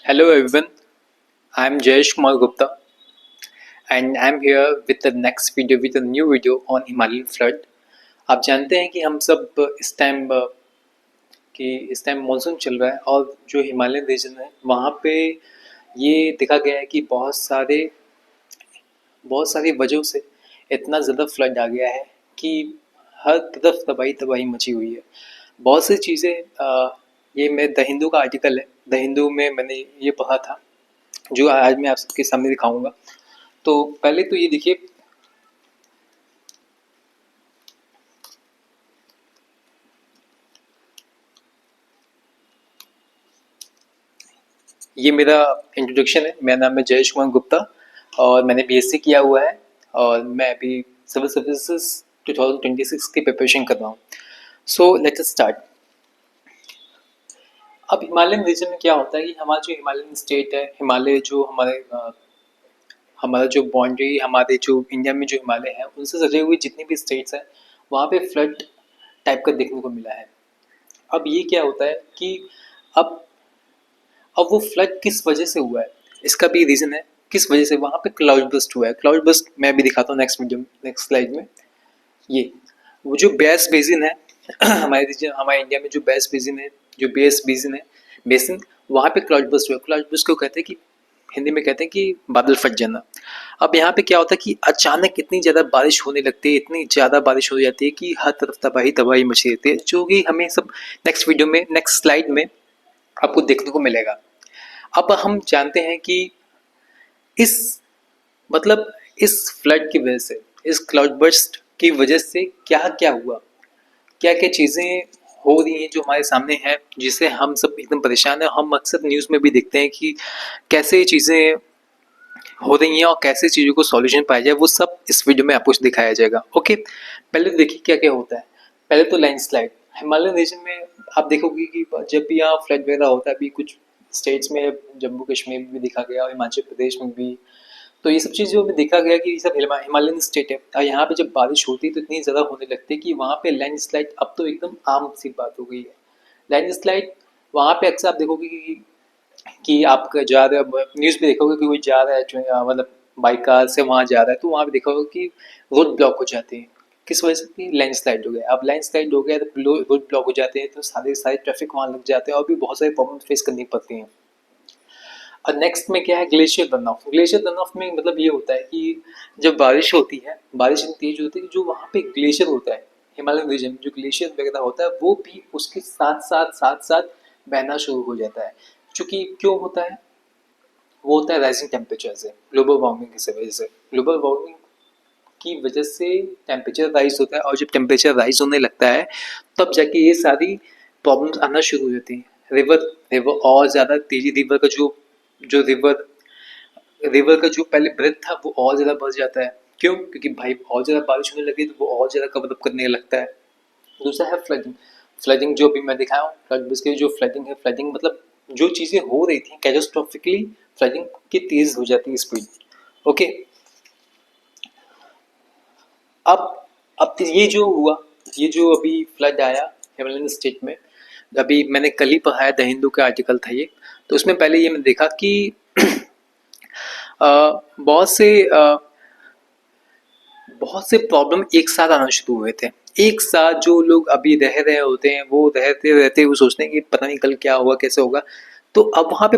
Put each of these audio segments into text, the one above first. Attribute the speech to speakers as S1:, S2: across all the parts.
S1: Hello everyone, I am Jayesh Kumar Gupta and I am here with the next video with a new video on Himalayan flood. आप जानते हैं कि हम सब इस time monsoon चल रहा है और जो हिमालयन रीजन है वहाँ पे ये देखा गया है कि बहुत सारी वजहों से इतना ज़्यादा फ्लड आ गया है कि हर तरफ तबाही तबाही मची हुई है। बहुत सी चीज़ें ये मैं द हिंदू का आर्टिकल है, द हिंदू में मैंने ये पढ़ा था जो आज मैं आप सबके सामने दिखाऊंगा। तो पहले तो ये देखिए, ये मेरा इंट्रोडक्शन है। मेरा नाम है जयेश कुमार गुप्ता और मैंने बीएससी किया हुआ है और मैं अभी सिविल सर्विसेज 2026 की प्रिपरेशन कर रहा हूँ। So let's start. अब हिमालयन रीजन में क्या होता है कि हमारा जो हिमालयन स्टेट है, हिमालय जो हमारा जो बाउंड्री, हमारे जो इंडिया में जो हिमालय है उनसे सजे हुए जितनी भी स्टेट्स हैं वहाँ पे फ्लड टाइप का देखने को मिला है। अब ये क्या होता है कि अब अब वो फ्लड किस वजह से हुआ है, इसका भी रीज़न है किस वजह से वहाँ पे क्लाउड बस्ट हुआ है। क्लाउड बस्ट मैं अभी दिखाता हूँ नेक्स्ट स्लाइड में। ये वो जो बेस बेसिन है हमारे इंडिया में जो बेस बेसिन है, जो बेस बेसिन वहाँ पे क्लाउड बस्ट हुआ है। क्लाउड बस्ट को कहते हैं कि हिंदी में कहते हैं कि बादल फट जाना। अब यहाँ पे क्या होता है कि अचानक इतनी ज़्यादा बारिश होने लगती है, इतनी ज़्यादा बारिश हो जाती है कि हर तरफ तबाही तबाही मची रहती है, जो कि हमें सब नेक्स्ट वीडियो में नेक्स्ट स्लाइड में आपको देखने को मिलेगा। अब हम जानते हैं कि इस मतलब इस फ्लड की वजह से, इस क्लाउड बर्स्ट की वजह से क्या क्या हुआ, क्या क्या चीज़ें हो रही हैं जो हमारे सामने हैं, जिससे हम सब एकदम परेशान हैं। हम अक्सर न्यूज़ में भी देखते हैं कि कैसे चीज़ें हो रही हैं और कैसे चीज़ों को सॉल्यूशन पाया जाए, वो सब इस वीडियो में आपको दिखाया जाएगा। ओके, पहले तो देखिए क्या क्या होता है। पहले तो लैंडस्लाइड हिमालयन रीजन में आप देखोगे कि जब भी यहाँ फ्लड वगैरह होता है, अभी कुछ स्टेट्स में, जम्मू कश्मीर में भी देखा गया और हिमाचल प्रदेश में भी, तो ये सब चीज़ों में देखा गया कि ये सब हिमालयन स्टेट है और यहाँ पे जब बारिश होती है तो इतनी ज़्यादा होने लगती है कि वहाँ पे लैंडस्लाइड अब तो एकदम आम सी बात हो गई है। लैंडस्लाइड वहाँ पे अक्सर आप देखोगे कि आप जा रहे हो, न्यूज़ पे देखोगे कि कोई जा रहा है मतलब बाइक कार से वहाँ जा रहा है, तो वहाँ पे देखोगे कि रोड ब्लॉक हो जाते हैं। किस वजह से? कि लैंडस्लाइड हो गया। अब लैंडस्लाइड हो गया तो रोड ब्लॉक हो जाते हैं, तो सारे सारे ट्रैफिक वहाँ लग जाते हैं और भी बहुत सारे प्रॉब्लम फेस करनी पड़ती हैं। और नेक्स्ट में क्या है, glacier run of. Glacier run of में मतलब ये होता है कि जब बारिश होती है, बारिश इतनी तेज होती है कि जो वहाँ पे ग्लेशियर होता है, हिमालयन रीजन में जो ग्लेशियर वगैरह होता है वो भी उसके साथ साथ बहना शुरू हो जाता है। चूँकि क्यों होता है? वो होता है राइजिंग टेम्परेचर से, ग्लोबल वार्मिंग की वजह से। ग्लोबल वार्मिंग की वजह से टेम्परेचर राइज होता है और जब टेम्परेचर राइज होने लगता है तब जाके ये सारी प्रॉब्लम्स आना शुरू हो जाती हैं। रिवर रिवर और ज़्यादा तेजी, रिवर का जो रिवर का जो पहले ब्रेथ था वो और ज़्यादा बढ़ जाता है। क्यों? क्योंकि भाई और ज़्यादा बारिश होने लगी तो वो और ज़्यादा कवर अप करने लगता है। दूसरा है फ्लडिंग। फ्लडिंग जो अभी मैं दिखाया हूँ, फ्लड इसके जो फ्लडिंग है, फ्लडिंग मतलब जो चीज़ें हो रही थी कैटास्ट्रोफिकली, फ्लडिंग की तेज हो जाती है स्पीड। ओके, अब ये जो हुआ, ये जो अभी फ्लड आया हिमालयन स्टेट में, अभी मैंने कल ही पढ़ा है, द हिंदू का आर्टिकल था ये। तो उसमें पहले ये मैंने देखा कि बहुत से बहुत से प्रॉब्लम एक साथ आना शुरू हुए थे। एक साथ जो लोग अभी रह रहे होते हैं वो रहते रहते वो सोचते हैं कि पता नहीं कल क्या होगा, कैसे होगा। तो अब वहाँ पे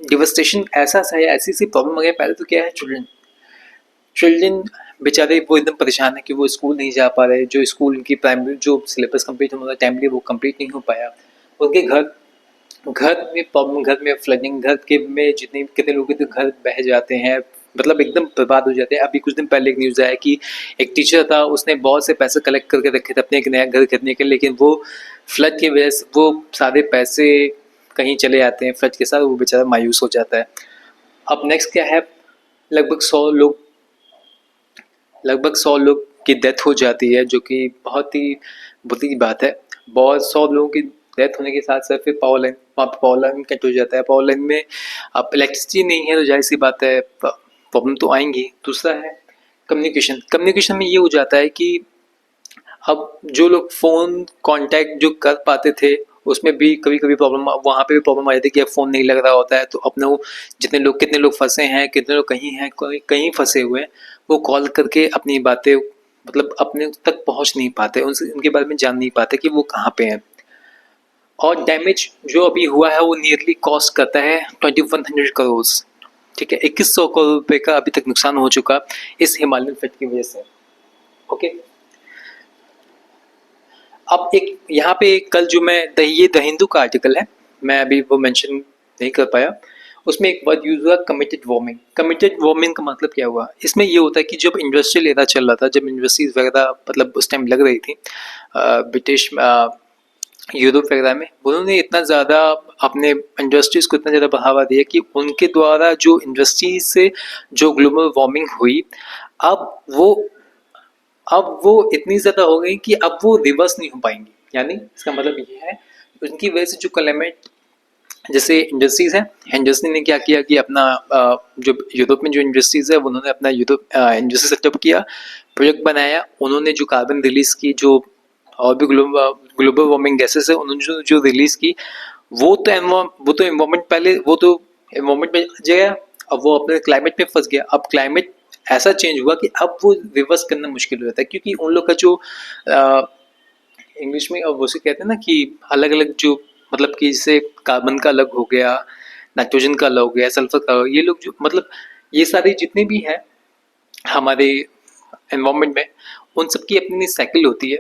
S1: डिवस्टेशन ऐसा सा है, ऐसी सी प्रॉब्लम आ गई। पहले तो क्या है, चिल्ड्रन बेचारे वो एकदम परेशान है कि वो स्कूल नहीं जा पा रहे। जो स्कूल की प्राइमरी जो सिलेबस कंप्लीट होना था टाइमली, वो कंप्लीट नहीं हो पाया। उनके घर घर में प्रॉब्लम, घर में फ्लडिंग, घर के में जितने कितने लोग के तो घर बह जाते हैं, मतलब एकदम बर्बाद हो जाते हैं। अभी कुछ दिन पहले एक न्यूज़ आया कि एक टीचर था, उसने बहुत से पैसे कलेक्ट करके रखे थे अपने एक नया घर खरीदने के लिए, लेकिन वो फ्लड की वजह से वो सारे पैसे कहीं चले जाते हैं फ्लड के साथ, वो बेचारा मायूस हो जाता है। अब नेक्स्ट क्या है, लगभग 100 लोग लगभग 100 लोग की डेथ हो जाती है, जो कि बहुत ही बुरी बात है। बहुत 100 लोगों की डेथ होने के साथ साथ फिर पावर लाइन, वहाँ पे पावर लाइन कट हो जाता है। पावर लाइन में अब इलेक्ट्रिसिटी नहीं है तो जाहिर सी बात है प्रॉब्लम तो आएंगी। दूसरा है कम्युनिकेशन। कम्युनिकेशन में ये हो जाता है कि अब जो लोग फ़ोन कांटेक्ट जो कर पाते थे उसमें भी कभी कभी प्रॉब्लम, वहाँ पे भी प्रॉब्लम आ जाती है कि अब फ़ोन नहीं लग रहा होता है, तो अपने वो जितने लोग, कितने लोग फंसे हैं, कितने लोग कहीं हैं, कहीं फंसे हुए हैं, वो कॉल करके अपनी बातें मतलब अपने तक पहुँच नहीं पाते, उनसे उनके बारे में जान नहीं पाते कि वो कहाँ पे हैं। और डैमेज जो अभी हुआ है वो नियरली कॉस्ट करता है 2100 करोड़। ठीक है, 2100 करोड़ रुपए का अभी तक नुकसान हो चुका इस हिमालयन फ्लड की वजह से। ओके, अब एक यहाँ पे कल जो मैं ये द हिंदू का आर्टिकल है, मैं अभी वो मेंशन नहीं कर पाया, उसमें एक वर्ड यूज हुआ कमिटेड वार्मिंग। कमिटेड वार्मिंग का मतलब क्या हुआ, इसमें ये होता है कि जब इंडस्ट्रियल एरा चल रहा था, जब इंडस्ट्रीज वगैरह मतलब उस टाइम लग रही थी ब्रिटिश यूरोप वगैरह में, उन्होंने इतना ज़्यादा अपने इंडस्ट्रीज को इतना ज़्यादा बढ़ावा दिया कि उनके द्वारा जो इंडस्ट्रीज से जो ग्लोबल वार्मिंग हुई, अब वो अब वो इतनी ज़्यादा हो गई कि अब वो रिवर्स नहीं हो पाएंगी। यानी इसका मतलब ये है, उनकी वजह से जो क्लाइमेट, जैसे इंडस्ट्रीज है, इंडस्ट्री ने क्या किया कि अपना जो यूरोप में जो इंडस्ट्रीज है, उन्होंने अपना यूरोप इंडस्ट्री सेटअप किया, प्रोजेक्ट बनाया, उन्होंने जो कार्बन रिलीज की, जो और भी ग्लोबल वार्मिंग गैसेस है, उन्होंने जो रिलीज की, वो तो एनवायरमेंट पहले वो तो एनवायरमेंट में गया, अब वो अपने क्लाइमेट में फंस गया। अब क्लाइमेट ऐसा चेंज हुआ कि अब वो रिवर्स करना मुश्किल हो जाता है, क्योंकि उन लोग का जो इंग्लिश में अब उसे कहते हैं ना कि अलग अलग जो मतलब कि जैसे कार्बन का अलग हो गया, नाइट्रोजन का अलग हो गया, सल्फर का, ये लोग जो मतलब ये सारे जितने भी हैं हमारे एनवायरमेंट में, उन सब की अपनी साइकिल होती है,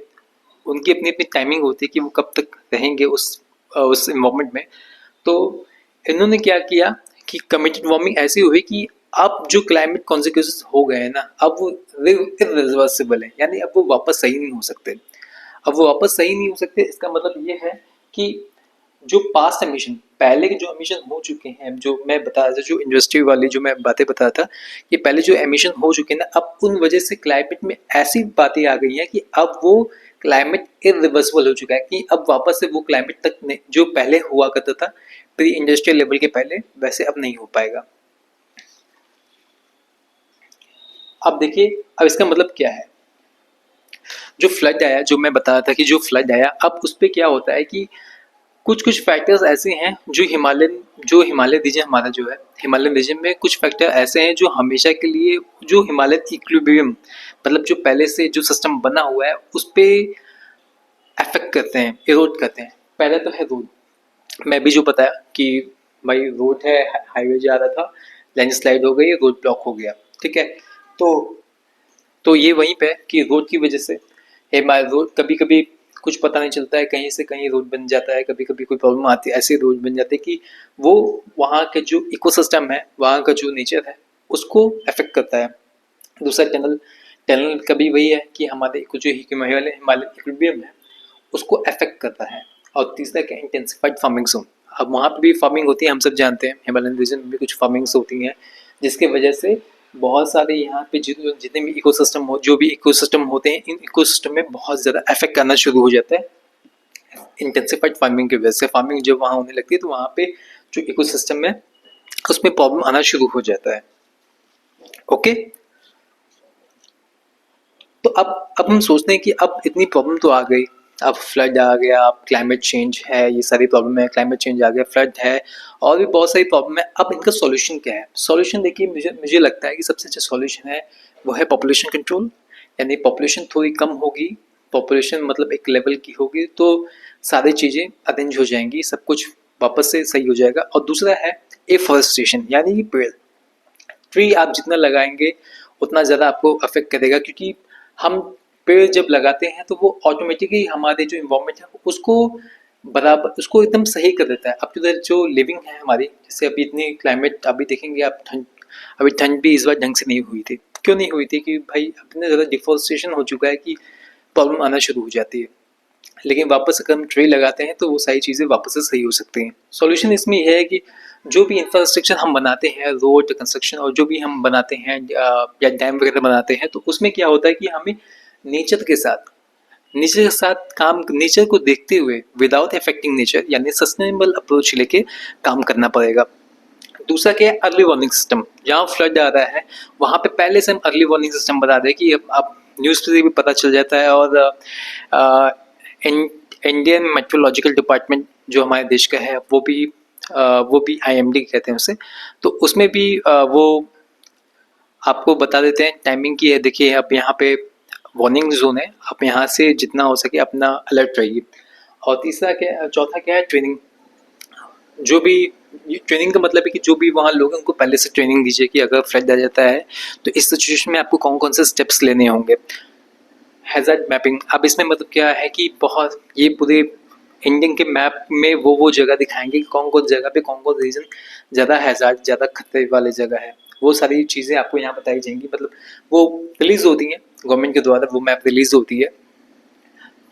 S1: उनकी अपनी अपनी टाइमिंग होती है कि वो कब तक रहेंगे उस एनवायरमेंट में। तो इन्होंने क्या किया कि कमिटेड वार्मिंग ऐसी हुई कि अब जो क्लाइमेट कॉन्सिक्वेंसेस हो गए हैं ना, अब वो इरिवर्सिबल है, यानी अब वो वापस सही नहीं हो सकते। अब वो वापस सही नहीं हो सकते, इसका मतलब ये है कि जो पास्ट एमिशन, पहले के जो एमिशन हो चुके हैं, जो मैं बता रहा था, जो इंडस्ट्री वाली जो मैं बातें बता रहा था, कि पहले जो एमिशन हो चुके हैं ना, अब उन वजह से क्लाइमेट में ऐसी बातें आ गई हैं कि अब वो क्लाइमेट इरिवर्सिबल हो चुका है, कि अब वापस से वो क्लाइमेट तक जो पहले हुआ करता था प्री इंडस्ट्रियल लेवल के पहले, वैसे अब नहीं हो पाएगा। अब देखिए, अब इसका मतलब क्या है, जो फ्लड आया, जो मैं बता रहा था कि जो फ्लड आया, अब उस पर क्या होता है कि कुछ कुछ फैक्टर्स ऐसे हैं जो हिमालय रीजन हमारा जो है, हिमालयन रीजन में कुछ फैक्टर ऐसे हैं जो हमेशा के लिए जो हिमालयन इक्विलिब्रियम मतलब जो पहले से जो सिस्टम बना हुआ है उस पे अफेक्ट करते हैं, इरोड करते हैं। पहले तो है रोड, मैं भी जो बताया कि भाई रोड है, हाईवे जा रहा था, लैंडस्लाइड हो गई, रोड ब्लॉक हो गया। ठीक है, तो ये वहीं पे कि रोड की वजह से हमारे रोड कभी कभी कुछ पता नहीं चलता है, कहीं से कहीं रोड बन जाता है, कभी कभी कोई प्रॉब्लम आती है, ऐसे रोड बन जाते हैं कि वो वहाँ के जो इकोसिस्टम है, वहाँ का जो नेचर है, उसको अफेक्ट करता है। दूसरा टनल, टनल कभी वही है कि हमारे कुछ जो हिमालय हिमालय इक्विलिब्रियम है उसको अफेक्ट करता है। और तीसरा क्या, इंटेंसिफाइड फार्मिंग जोन। अब वहाँ पे भी फार्मिंग होती है, हम सब जानते हैं, हिमालयन रीजन में भी कुछ फार्मिंग्स होती हैं, जिसके वजह से बहुत सारे यहाँ पे जितने भी इकोसिस्टम हो, जो भी इकोसिस्टम होते हैं, इन इकोसिस्टम में बहुत ज़्यादा अफेक्ट करना शुरू हो जाता है इंटेंसिफाइड फार्मिंग की वजह से। फार्मिंग जब वहाँ होने लगती है तो वहाँ पे जो इकोसिस्टम है उसमें प्रॉब्लम आना शुरू हो जाता है। ओके, तो अब हम सोचते हैं कि अब इतनी प्रॉब्लम तो आ गई, अब फ्लड आ गया, अब क्लाइमेट चेंज है, ये सारी प्रॉब्लम है, क्लाइमेट चेंज आ गया, फ्लड है, और भी बहुत सारी प्रॉब्लम है। अब इनका सॉल्यूशन क्या है? सॉल्यूशन देखिए, मुझे मुझे लगता है कि सबसे अच्छा सॉल्यूशन है वो है पॉपुलेशन कंट्रोल। यानी पॉपुलेशन थोड़ी कम होगी, पॉपुलेशन मतलब एक लेवल की होगी, तो सारी चीज़ें अरेंज हो जाएंगी, सब कुछ वापस से सही हो जाएगा। और दूसरा है एफॉरेस्टेशन, यानी कि पेड़, ट्री आप जितना लगाएंगे उतना ज़्यादा आपको अफेक्ट करेगा, क्योंकि हम पेड़ जब लगाते हैं तो वो ऑटोमेटिकली हमारे जो इन्वायरमेंट है उसको बराबर, उसको एकदम सही कर देता है। अब तो जो लिविंग है हमारी, जैसे अभी इतनी क्लाइमेट अभी देखेंगे आप, ठंड, अभी ठंड भी इस बार ढंग से नहीं हुई थी। क्यों नहीं हुई थी? कि भाई इतना ज़्यादा डिफॉरेस्टेशन हो चुका है कि प्रॉब्लम आना शुरू हो जाती है। लेकिन वापस अगर हम ट्री लगाते हैं तो वो सारी चीज़ें वापस से सही हो सकती हैं। सॉल्यूशन इसमें यह है कि जो भी इंफ्रास्ट्रक्चर हम बनाते हैं, रोड कंस्ट्रक्शन और जो भी हम बनाते हैं या डैम वगैरह बनाते हैं, तो उसमें क्या होता है कि हमें नेचर के साथ काम, नेचर को देखते हुए, विदाउट अफेक्टिंग नेचर, यानी सस्टेनेबल अप्रोच लेके काम करना पड़ेगा। दूसरा क्या है, अर्ली वार्निंग सिस्टम। जहाँ फ्लड आ रहा है वहाँ पे पहले से हम अर्ली वार्निंग सिस्टम बता दें कि अब न्यूज़ से भी पता चल जाता है, और इंडियन मेट्रोलॉजिकल डिपार्टमेंट जो हमारे देश का है वो भी IMD कहते हैं उसे। तो उसमें भी वो आपको बता देते हैं टाइमिंग की है, देखिए अब यहाँ पे वार्निंग जोन है, आप यहाँ से जितना हो सके अपना अलर्ट रहिए। और तीसरा क्या, चौथा क्या है, ट्रेनिंग। जो भी ट्रेनिंग का मतलब है कि जो भी वहाँ लोग हैं उनको पहले से ट्रेनिंग दीजिए कि अगर फ्लड आ जाता है तो इस सिचुएशन में आपको कौन कौन से स्टेप्स लेने होंगे। हैज़ार्ड मैपिंग, अब इसमें मतलब क्या है कि बहुत ये पूरे इंडियन के मैप में वो जगह दिखाएंगे कि कौन कौन जगह पे कौन कौन रीजन ज़्यादा हैज़ार्ड, ज़्यादा खतरे वाले जगह है। वो सारी चीज़ें आपको यहाँ बताई जाएंगी, मतलब वो रिलीज़ होती हैं गवर्नमेंट के द्वारा, वो मैप रिलीज़ होती है।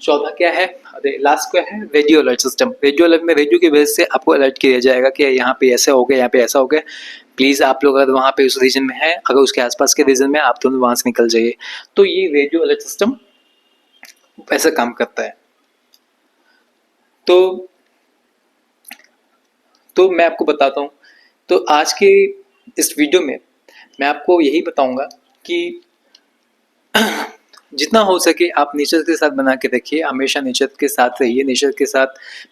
S1: चौथा क्या है, अरे लास्ट क्या है, radio alert system. Radio alert में रेडियो की वजह से आपको अलर्ट किया जाएगा कि यहाँ पे ऐसा हो गया, यहाँ पे ऐसा हो गया, प्लीज़ आप लोग अगर वहाँ पे उस रीजन में हैं, अगर उसके आसपास के रीजन में आप तुरंत वहाँ से निकल जाइए। तो ये रेडियो अलर्ट सिस्टम ऐसा काम करता है। तो मैं आपको बताता हूँ। तो आज के इस वीडियो में मैं आपको यही बताऊंगा कि जितना हो सके आप नेचर के साथ बना के रखिए, हमेशा नेचर के साथ रहिए। नेचर के साथ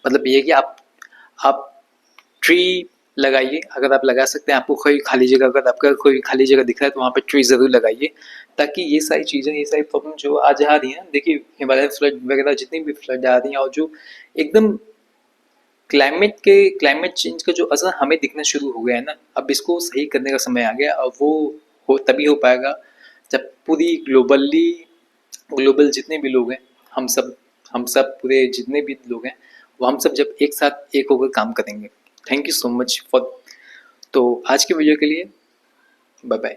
S1: मतलब ये है कि आप ट्री लगाइए, अगर आप लगा सकते हैं। आपको कोई खाली जगह, अगर आपका कोई खाली जगह दिख रहा है तो वहाँ पे ट्री ज़रूर लगाइए, ताकि ये सारी चीज़ें, ये सारी प्रॉब्लम जो आज आ रही हैं, देखिए हिमालयन फ्लड वगैरह जितनी भी फ्लड आ रही हैं और जो एकदम क्लाइमेट चेंज का जो असर हमें दिखना शुरू हो गया है ना, अब इसको सही करने का समय आ गया। अब वो तभी हो पाएगा जब पूरी ग्लोबल जितने भी लोग हैं, हम सब पूरे जितने भी लोग हैं, वो हम सब जब एक साथ एक होकर काम करेंगे। Thank you so much for, तो आज की वीडियो के लिए बाय बाय।